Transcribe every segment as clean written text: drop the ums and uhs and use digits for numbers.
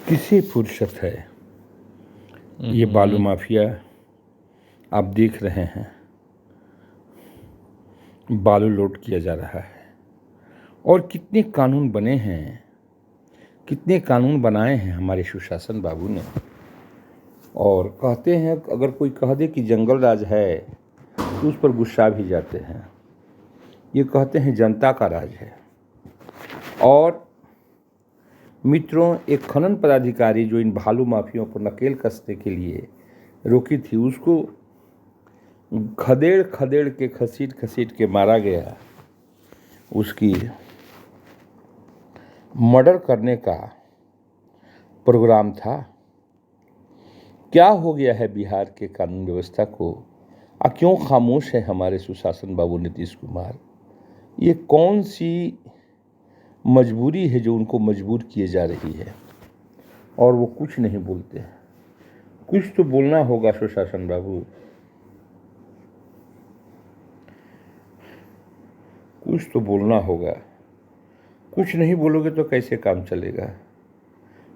किसे फुर्सत है। ये बालू माफिया आप देख रहे हैं, बालू लोड किया जा रहा है। और कितने कानून बने हैं, कितने कानून बनाए हैं हमारे सुशासन बाबू ने। और कहते हैं अगर कोई कह दे कि जंगल राज है तो उस पर गुस्सा भी जाते हैं। ये कहते हैं जनता का राज है। और मित्रों, एक खनन पदाधिकारी जो इन भालू माफियों को नकेल कसने के लिए रोकी थी, उसको खदेड़ खदेड़ के घसीट के मारा गया। उसकी मर्डर करने का प्रोग्राम था। क्या हो गया है बिहार के कानून व्यवस्था को? क्यों खामोश है हमारे सुशासन बाबू नीतीश कुमार? ये कौन सी मजबूरी है जो उनको मजबूर किए जा रही है और वो कुछ नहीं बोलते? कुछ तो बोलना होगा सुशासन बाबू, कुछ तो बोलना होगा। कुछ नहीं बोलोगे तो कैसे काम चलेगा?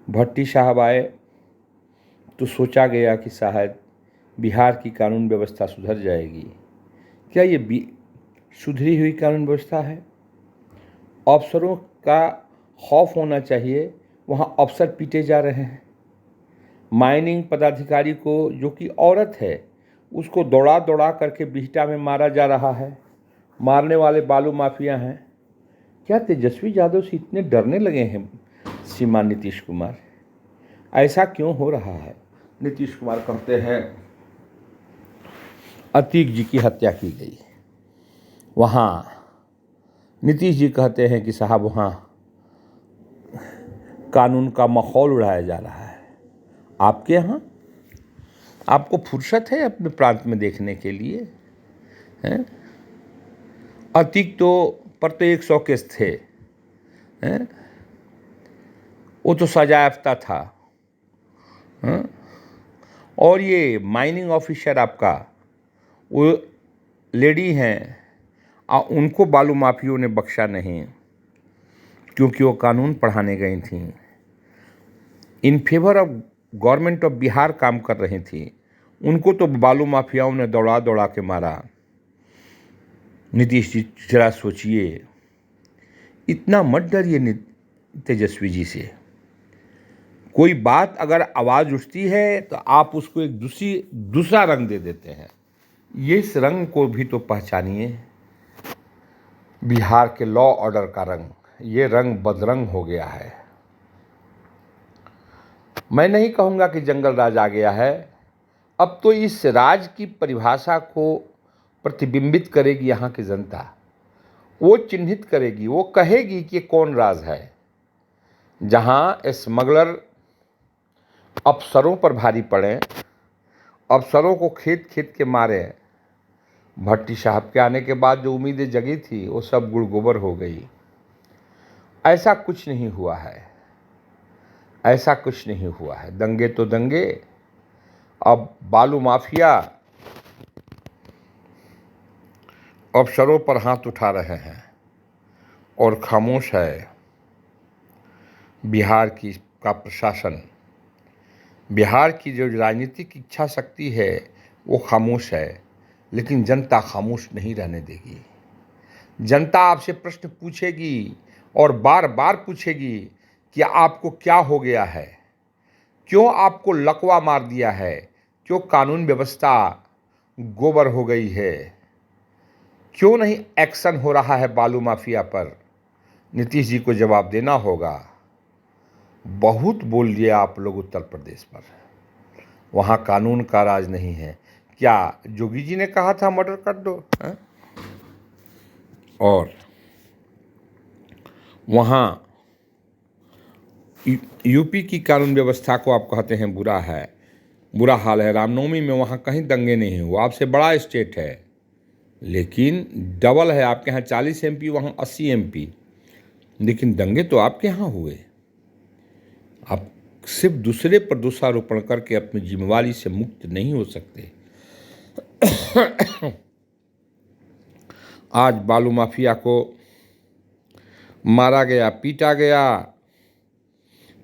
भट्टी साहब आए तो सोचा गया कि शायद बिहार की कानून व्यवस्था सुधर जाएगी। क्या ये सुधरी हुई कानून व्यवस्था है? अफसरों का खौफ होना चाहिए, वहाँ अफसर पीटे जा रहे हैं। माइनिंग पदाधिकारी को, जो कि औरत है, उसको दौड़ा दौड़ा करके बिहटा में मारा जा रहा है। मारने वाले बालू माफिया हैं। क्या तेजस्वी यादव से इतने डरने लगे हैं श्रीमान नीतीश कुमार? ऐसा क्यों हो रहा है? नीतीश कुमार कहते हैं अतीक जी की हत्या की गई, वहाँ नीतीश जी कहते हैं कि साहब वहाँ कानून का माहौल उड़ाया जा रहा है। आपके यहाँ आपको फुर्सत है अपने प्रांत में देखने के लिए? हैं? अतीक पर तो 100 केस थे, हैं? वो तो सजा याफ्ता था। हैं? और ये माइनिंग ऑफिसर आपका, वो लेडी हैं, उनको बालू माफियों ने बख्शा नहीं, क्योंकि वो कानून पढ़ाने गई थी, in favour of government of Bihar काम कर रही थी। उनको तो बालू माफियाओं ने दौड़ा दौड़ा के मारा। नीतीश जी जरा सोचिए, इतना मत डरिए तेजस्वी जी से। कोई बात अगर आवाज़ उठती है तो आप उसको एक दूसरा रंग दे देते हैं। ये इस रंग को भी तो पहचानिए, बिहार के लॉ ऑर्डर का रंग। ये रंग बदरंग हो गया है। मैं नहीं कहूँगा कि जंगल राज आ गया है। अब तो इस राज की परिभाषा को प्रतिबिंबित करेगी यहाँ की जनता। वो चिन्हित करेगी, वो कहेगी कि कौन राज है। जहाँ स्मगलर अफसरों पर भारी पड़े, अफसरों को खेत खेत के मारे, भट्टी साहब के आने के बाद जो उम्मीदें जगी थी वो सब गुड़ गोबर हो गई। ऐसा कुछ नहीं हुआ है, ऐसा कुछ नहीं हुआ है। दंगे तो दंगे। अब बालू माफिया अफसरों पर हाथ उठा रहे हैं और खामोश है बिहार का प्रशासन। बिहार की जो राजनीतिक इच्छा शक्ति है वो खामोश है, लेकिन जनता खामोश नहीं रहने देगी। जनता आपसे प्रश्न पूछेगी और बार बार पूछेगी कि आपको क्या हो गया है, क्यों आपको लकवा मार दिया है, क्यों कानून व्यवस्था गोबर हो गई है, क्यों नहीं एक्शन हो रहा है बालू माफिया पर? नीतीश जी को जवाब देना होगा। बहुत बोल दिया आप लोग उत्तर प्रदेश पर, वहाँ कानून का राज नहीं है। क्या जोगी जी ने कहा था मर्डर कर दो? है? और वहाँ यूपी की कानून व्यवस्था को आप कहते हैं बुरा है, बुरा हाल है। रामनवमी में वहाँ कहीं दंगे नहीं हुए। आपसे बड़ा स्टेट है, लेकिन डबल है। आपके यहाँ 40 MP, वहाँ 80 MP, लेकिन दंगे तो आपके यहाँ हुए। आप सिर्फ दूसरे पर दोषारोपण करके अपनी जिम्मेवारी से मुक्त नहीं हो सकते। आज बालू माफिया को मारा गया, पीटा गया,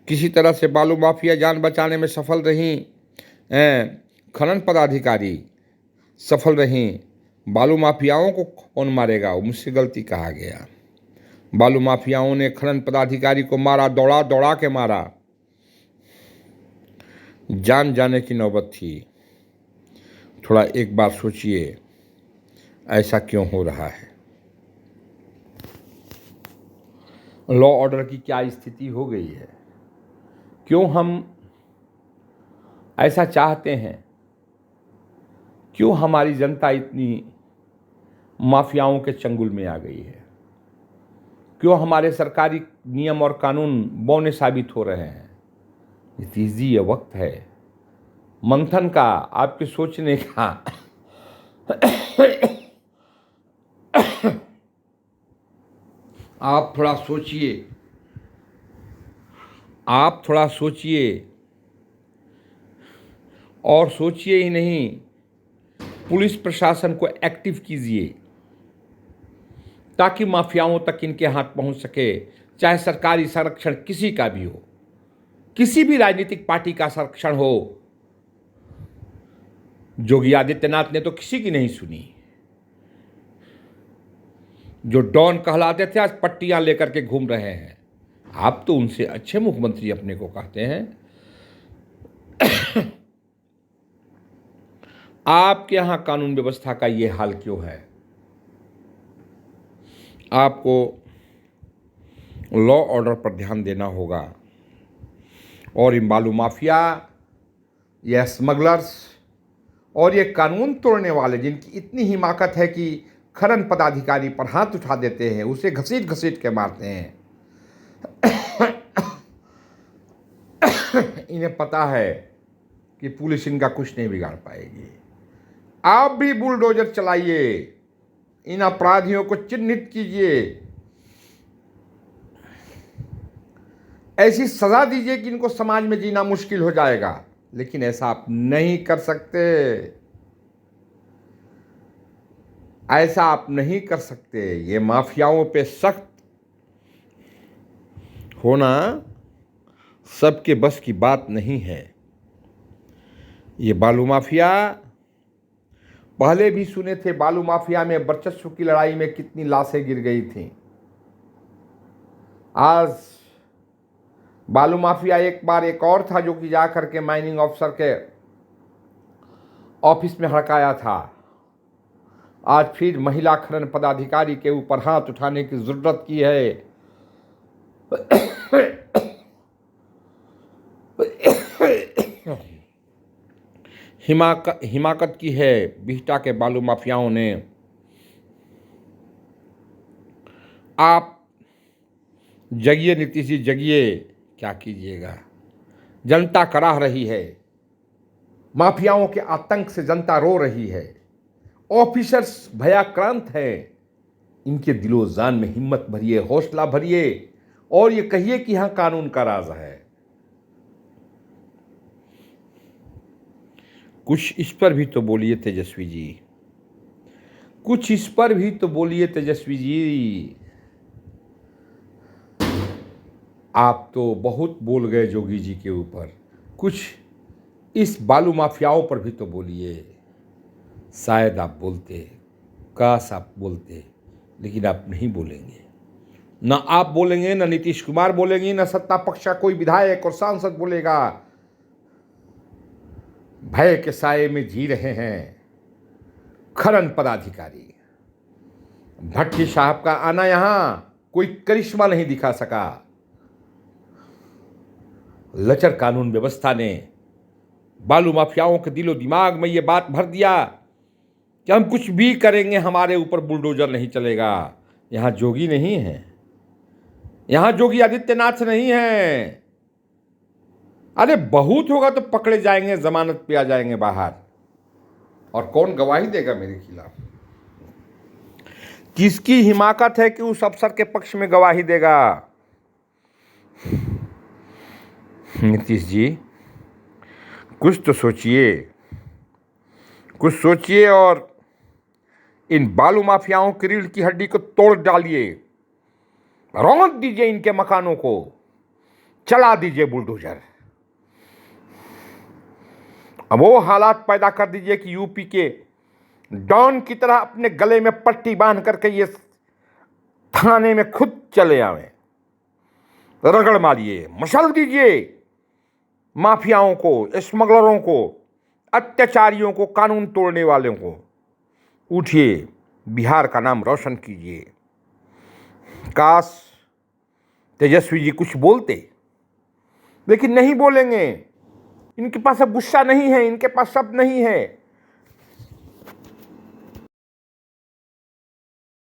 किसी तरह से बालू माफिया जान बचाने में सफल रहीं, खनन पदाधिकारी सफल रहीं। बालू माफियाओं को कौन मारेगा, वो मुझसे गलती कहा गया। बालू माफियाओं ने खनन पदाधिकारी को मारा, दौड़ा दौड़ा के मारा, जान जाने की नौबत थी। थोड़ा एक बार सोचिए, ऐसा क्यों हो रहा है? लॉ ऑर्डर की क्या स्थिति हो गई है? क्यों हम ऐसा चाहते हैं? क्यों हमारी जनता इतनी माफियाओं के चंगुल में आ गई है? क्यों हमारे सरकारी नियम और कानून बौने साबित हो रहे हैं? नीतीश जी, ये वक्त है मंथन का, आपके सोचने का। आप थोड़ा सोचिए, आप थोड़ा सोचिए, और सोचिए ही नहीं, पुलिस प्रशासन को एक्टिव कीजिए ताकि माफियाओं तक इनके हाथ पहुंच सके। चाहे सरकारी संरक्षण किसी का भी हो, किसी भी राजनीतिक पार्टी का संरक्षण हो। योगी आदित्यनाथ ने तो किसी की नहीं सुनी। जो डॉन कहलाते थे आज पट्टियां लेकर के घूम रहे हैं। आप तो उनसे अच्छे मुख्यमंत्री अपने को कहते हैं। आपके यहां कानून व्यवस्था का ये हाल क्यों है? आपको लॉ ऑर्डर पर ध्यान देना होगा और इन बालू माफिया, ये स्मगलर्स और ये कानून तोड़ने वाले, जिनकी इतनी हिमाकत है कि खनन पदाधिकारी पर हाथ उठा देते हैं, उसे घसीट घसीट के मारते हैं। इन्हें पता है कि पुलिस इनका कुछ नहीं बिगाड़ पाएगी। आप भी बुलडोजर चलाइए, इन अपराधियों को चिन्हित कीजिए, ऐसी सजा दीजिए कि इनको समाज में जीना मुश्किल हो जाएगा। लेकिन ऐसा आप नहीं कर सकते, ऐसा आप नहीं कर सकते। ये माफियाओं पे सख्त होना सबके बस की बात नहीं है। ये बालू माफिया, पहले भी सुने थे बालू माफिया में वर्चस्व की लड़ाई में कितनी लाशें गिर गई थीं। आज बालू माफिया एक बार एक और था जो कि जाकर के माइनिंग अफसर के ऑफिस में हड़काया था। आज फिर महिला खनन पदाधिकारी के ऊपर हाथ उठाने की जरूरत की है। हिमाकत की है बिहटा के बालू माफियाओं ने। आप जगिए नीतीश जी, जगिए। क्या कीजिएगा? जनता कराह रही है, माफियाओं के आतंक से जनता रो रही है, ऑफिसर्स भयाक्रांत हैं। इनके दिलो जान में हिम्मत भरिए, हौसला भरिए और ये कहिए कि यहां कानून का राज है। कुछ इस पर भी तो बोलिए तेजस्वी जी, कुछ इस पर भी तो बोलिए तेजस्वी जी। आप तो बहुत बोल गए जोगी जी के ऊपर, कुछ इस बालू माफियाओं पर भी तो बोलिए। शायद आप बोलते, काश आप बोलते, लेकिन आप नहीं बोलेंगे। ना आप बोलेंगे, ना नीतीश कुमार बोलेंगे, ना सत्ता पक्ष का कोई विधायक और सांसद बोलेगा। भय के साये में जी रहे हैं खनन पदाधिकारी। भट्टी साहब का आना यहां कोई करिश्मा नहीं दिखा सका। लचर कानून व्यवस्था ने बालू माफियाओं के दिलो दिमाग में यह बात भर दिया कि हम कुछ भी करेंगे, हमारे ऊपर बुलडोजर नहीं चलेगा। यहां जोगी नहीं है, यहां योगी आदित्यनाथ नहीं है। अरे बहुत होगा तो पकड़े जाएंगे, जमानत पे आ जाएंगे बाहर। और कौन गवाही देगा मेरे खिलाफ? किसकी हिमाकत है कि उस अफसर के पक्ष में गवाही देगा? नीतीश जी, कुछ तो सोचिए, कुछ सोचिए और इन बालू माफियाओं की रीढ़ की हड्डी को तोड़ डालिए, रौंद दीजिए इनके मकानों को। चला दीजिए बुलडोजर। अब वो हालात पैदा कर दीजिए कि यूपी के डॉन की तरह अपने गले में पट्टी बांध करके ये थाने में खुद चले आवे, रगड़ मारिए, मसल दीजिए माफियाओं को, स्मगलरों को, अत्याचारियों को, कानून तोड़ने वालों को। उठिए, बिहार का नाम रोशन कीजिए। काश तेजस्वी जी कुछ बोलते, लेकिन नहीं बोलेंगे। इनके पास अब गुस्सा नहीं है, इनके पास शब्द नहीं है।